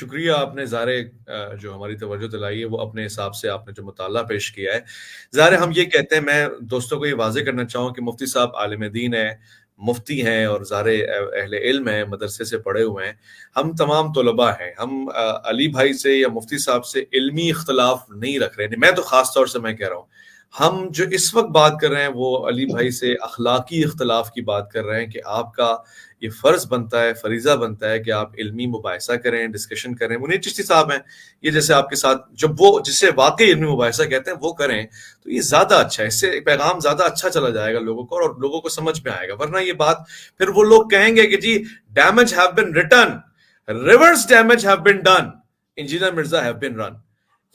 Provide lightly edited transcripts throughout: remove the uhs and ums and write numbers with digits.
شکریہ آپ نے ظاہر جو ہماری توجہ دلائی ہے وہ اپنے حساب سے آپ نے جو مطالعہ پیش کیا ہے. ظاہر ہم یہ کہتے ہیں، میں دوستوں کو یہ واضح کرنا چاہوں کہ مفتی صاحب عالم دین ہیں، مفتی ہیں اور ظاہر اہل علم ہیں، مدرسے سے پڑھے ہوئے ہیں. ہم تمام طلباء ہیں. ہم علی بھائی سے یا مفتی صاحب سے علمی اختلاف نہیں رکھ رہے. میں تو خاص طور سے میں کہہ رہا ہوں، ہم جو اس وقت بات کر رہے ہیں وہ علی بھائی سے اخلاقی اختلاف کی بات کر رہے ہیں کہ آپ کا یہ فرض بنتا ہے، فریضہ بنتا ہے کہ آپ علمی مباحثہ کریں، ڈسکشن کریں. منیر چشتی صاحب ہیں یہ جیسے آپ کے ساتھ، جب وہ جسے واقعی علمی مباحثہ کہتے ہیں وہ کریں تو یہ زیادہ اچھا ہے. اس سے پیغام زیادہ اچھا چلا جائے گا لوگوں کو اور لوگوں کو سمجھ میں آئے گا. ورنہ یہ بات پھر وہ لوگ کہیں گے کہ جی damage have been written, reverse damage have been done, engineer Mirza have been run.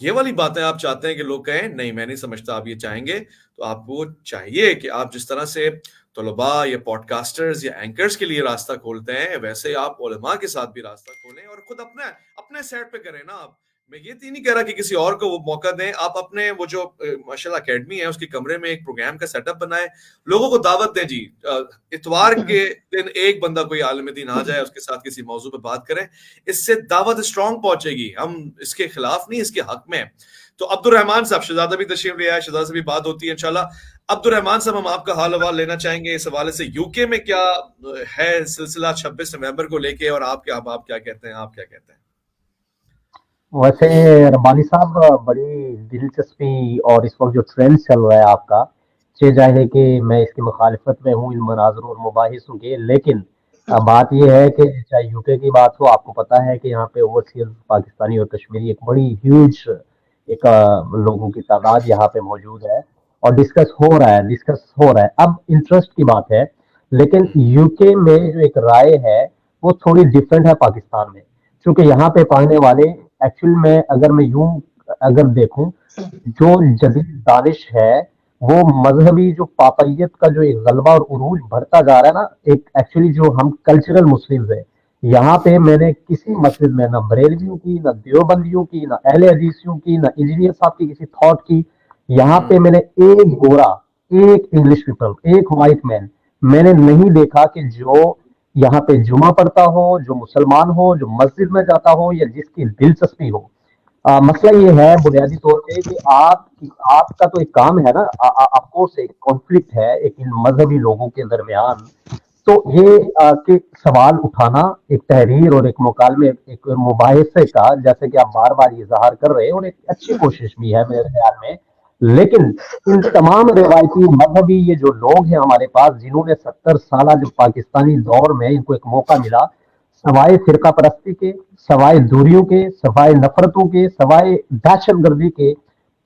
یہ والی باتیں آپ چاہتے ہیں کہ لوگ کہیں نہیں، میں نہیں سمجھتا آپ یہ چاہیں گے. تو آپ کو چاہیے کہ آپ جس طرح سے طلباء یا پوڈ کاسٹرز یا اینکرز کے لیے راستہ کھولتے ہیں ویسے آپ علماء کے ساتھ بھی راستہ کھولیں اور خود اپنے سیٹ پہ کریں نا. آپ، میں یہ نہیں کہہ رہا کہ کسی اور کو وہ موقع دیں. آپ اپنے وہ جو ماشاءاللہ اکیڈمی ہے اس کے کمرے میں ایک پروگرام کا سیٹ اپ بنائیں، لوگوں کو دعوت دیں. جی اتوار کے دن ایک بندہ کوئی عالم دین آ جائے، اس کے ساتھ کسی موضوع پہ بات کریں، اس سے دعوت اسٹرانگ پہنچے گی. ہم اس کے خلاف نہیں، اس کے حق میں. تو عبد الرحمان صاحب، شہزادہ بھی تشریف لے آئے، شہزادہ سے بھی بات ہوتی ہے انشاءاللہ. عبد الرحمان صاحب، ہم آپ کا حال احوال لینا چاہیں گے اس حوالے سے یو کے میں کیا ہے سلسلہ 26 نومبر کو لے کے، اور آپ کیا کہتے ہیں، آپ کیا کہتے ہیں؟ ویسے ربانی صاحب، بڑی دلچسپی اور اس وقت جو ٹرینڈ چل رہا ہے آپ کا، چاہے کہ میں اس کی مخالفت میں ہوں ان مناظروں اور مباحثوں کے، لیکن بات یہ ہے کہ چاہے یو کے کی بات ہو، آپ کو پتا ہے کہ یہاں پہ اوورسیز پاکستانی اور کشمیری ایک بڑی ہیوج ایک لوگوں کی تعداد یہاں پہ موجود ہے اور ڈسکس ہو رہا ہے. اب انٹرسٹ کی بات ہے، لیکن یو کے میں جو ایک رائے ہے وہ تھوڑی ڈفرینٹ ہے پاکستان میں، چونکہ یہاں پہ پڑھنے والے ایکچوئل میں اگر دیکھوں جو جدید دانش ہے وہ مذہبی جو پاپیت کا جو ایک غلبہ اور عروج بڑھتا جا رہا ہے نا، ایک ایکچولی جو ہم کلچرل مسلمز ہیں یہاں پہ، میں نے کسی مسجد میں نہ بریلویوں کی، نہ دیوبندیوں کی، نہ اہل حدیثیوں کی، نہ انجینئر صاحب کی کسی تھاٹ کی، یہاں پہ میں نے ایک گورا، ایک انگلش پیپل، ایک وائٹ مین میں نے نہیں دیکھا کہ جو یہاں پہ جمعہ پڑھتا ہو، جو مسلمان ہو، جو مسجد میں جاتا ہو یا جس کی دلچسپی ہو. مسئلہ یہ ہے بنیادی طور پہ کہ آپ کا تو ایک کام ہے نا، آف کورس ایک کانفلکٹ ہے ایک ان مذہبی لوگوں کے درمیان. تو یہ کہ سوال اٹھانا ایک تحریر اور ایک مکالمے، ایک مباحثے کا، جیسے کہ آپ بار بار یہ اظہار کر رہے ہیں، اور ایک اچھی کوشش بھی ہے میرے خیال میں. لیکن ان تمام روایتی مذہبی یہ جو لوگ ہیں ہمارے پاس، جنہوں نے 70 سالہ جو پاکستانی دور میں ان کو ایک موقع ملا، سوائے فرقہ پرستی کے، سوائے دوریوں کے، سوائے نفرتوں کے، سوائے دہشت گردی کے،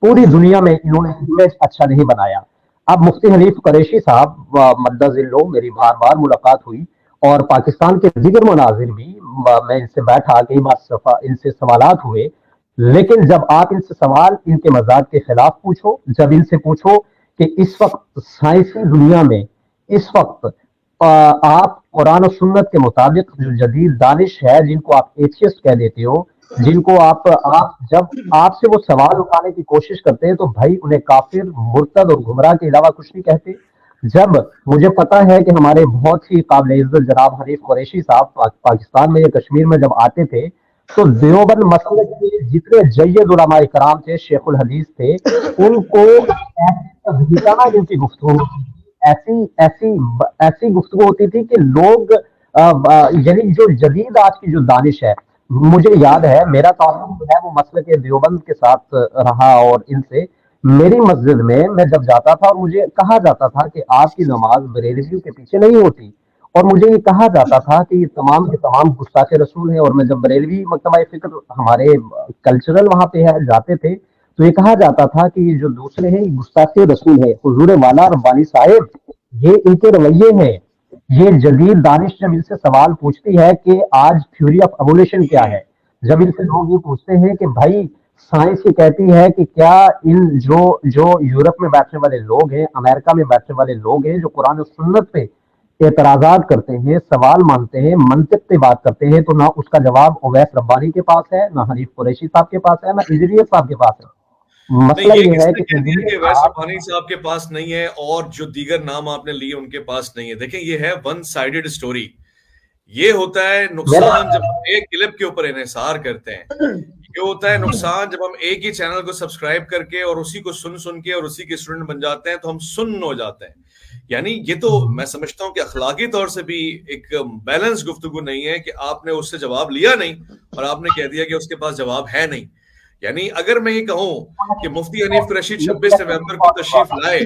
پوری دنیا میں انہوں نے امیج اچھا نہیں بنایا. اب مفتی حنیف قریشی صاحب مدہ ذلہ، میری بار بار ملاقات ہوئی اور پاکستان کے دیگر مناظر بھی، میں ان سے بیٹھا، کئی بار ان سے سوالات ہوئے. لیکن جب آپ ان سے سوال ان کے مزاج کے خلاف پوچھو، جب ان سے پوچھو کہ اس وقت سائنسی دنیا میں اس وقت آپ قرآن و سنت کے مطابق جو جدید دانش ہے، جن کو آپ ایتھیسٹ کہہ دیتے ہو، جن کو جب آپ سے وہ سوال اٹھانے کی کوشش کرتے ہیں تو بھائی انہیں کافر، مرتد اور گمراہ کے علاوہ کچھ نہیں کہتے. جب مجھے پتا ہے کہ ہمارے بہت ہی قابل عزت جناب حنیف قریشی صاحب پاکستان میں یا کشمیر میں جب آتے تھے تو دیوبند مسلک کے جتنے جید علماء کرام تھے، شیخ الحدیث تھے، ان کو ان کی گفتگو ایسی گفتگو ہوتی تھی کہ لوگ یعنی جو جدید آج کی جو دانش ہے، مجھے یاد ہے میرا تعلق جو ہے وہ مسلک دیوبند کے ساتھ رہا، اور ان سے میری مسجد میں جب جاتا تھا اور مجھے کہا جاتا تھا کہ آپ کی نماز بریلویوں کے پیچھے نہیں ہوتی، اور مجھے یہ کہا جاتا تھا کہ یہ تمام کے تمام گستاخ رسول ہیں. اور میں جب بریلوی مکتبہ فکر ہمارے کلچرل وہاں پہ جاتے تھے تو یہ کہا جاتا تھا کہ یہ جو دوسرے ہیں یہ گستاخ رسول ہے. حضور والا ربانی صاحب یہ ان کے رویے ہیں. یہ جدید دانش جب ان سے سوال پوچھتی ہے کہ آج تھیوری آف ایولیوشن کیا ہے، جب ان سے لوگ یہ پوچھتے ہیں کہ بھائی سائنس یہ کہتی ہے کہ کیا ان جو یورپ میں بیٹھنے والے لوگ ہیں، امریکہ میں بیٹھنے والے لوگ ہیں، جو قرآن و سنت پہ اعتراضات کرتے ہیں، سوال مانتے ہیں، منطق پہ بات کرتے ہیں، تو نہ اس کا جواب اویس ربانی کے پاس ہے، نہ حنیف قریشی صاحب کے پاس ہے، نہ انجینئر صاحب کے پاس ہے. نہیں، مسئلہ یہ یہ کس ہے نے کہ کہہ دیا انجینئر کہ ویس صاحب ربانی صاحب کے پاس نہیں ہے اور جو دیگر نام آپ نے لیے ان کے پاس نہیں ہے؟ دیکھیں یہ ہے ون سائیڈڈ سٹوری. یہ ہوتا ہے نقصان جب ہم ایک کلپ کے اوپر انحصار کرتے ہیں، یہ ہوتا ہے نقصان جب ہم ایک ہی چینل کو سبسکرائب کر کے اور اسی کو سن کے اور اسی کے اسٹوڈنٹ بن جاتے ہیں تو ہم سن ہو جاتے ہیں. یعنی یہ تو میں سمجھتا ہوں کہ اخلاقی طور سے بھی ایک بیلنس گفتگو نہیں ہے کہ آپ نے اس سے جواب لیا نہیں اور آپ نے کہہ دیا کہ اس کے پاس جواب ہے نہیں. یعنی اگر میں یہ کہوں کہ مفتی حنیف قریشی 26 نومبر کو تشریف لائے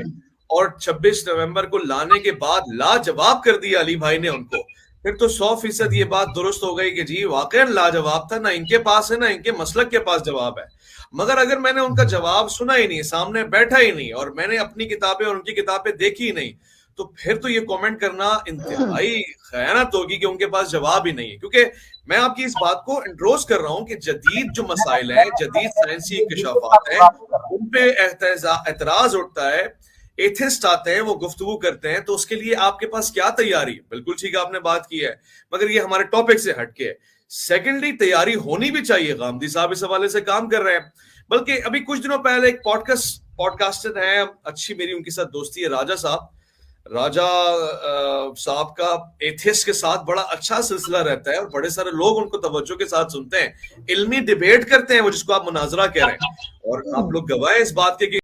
اور 26 نومبر کو لانے کے بعد لاجواب کر دیا علی بھائی نے ان کو، پھر تو 100% یہ بات درست ہو گئی کہ جی واقعا لاجواب تھا، نہ ان کے پاس ہے نہ ان کے مسلک کے پاس جواب ہے. مگر اگر میں نے ان کا جواب سنا ہی نہیں، سامنے بیٹھا ہی نہیں، اور میں نے اپنی کتابیں اور ان کی کتابیں دیکھی ہی نہیں، تو پھر تو یہ کامنٹ کرنا انتہائی خیانت ہوگی کہ ان کے پاس جواب ہی نہیں ہے. کیونکہ میں آپ کی اس بات کو انڈروز کر رہا ہوں کہ جدید جو مسائل ہیں، جدید سائنسی انکشافات ہیں، ان پہ اعتراض اٹھتا ہے، ایتھسٹ آتے ہیں، وہ گفتگو کرتے ہیں، تو اس کے لیے آپ کے پاس کیا تیاری؟ بالکل ٹھیک آپ نے بات کی ہے، مگر یہ ہمارے ٹاپک سے ہٹ کے ہے. سیکنڈلی تیاری ہونی بھی چاہیے. غامدی صاحب اس حوالے سے کام کر رہے ہیں. بلکہ ابھی کچھ دنوں پہلے ایک پوڈ کاسٹر ہیں، اچھی میری ان کے ساتھ دوستی ہے، راجہ صاحب کا ایتھسٹ کے ساتھ بڑا اچھا سلسلہ رہتا ہے اور بڑے سارے لوگ ان کو توجہ کے ساتھ سنتے ہیں، علمی ڈیبیٹ کرتے ہیں، وہ جس کو آپ مناظرہ کہہ رہے ہیں. اور آپ لوگ گواہ ہیں اس بات کے کہ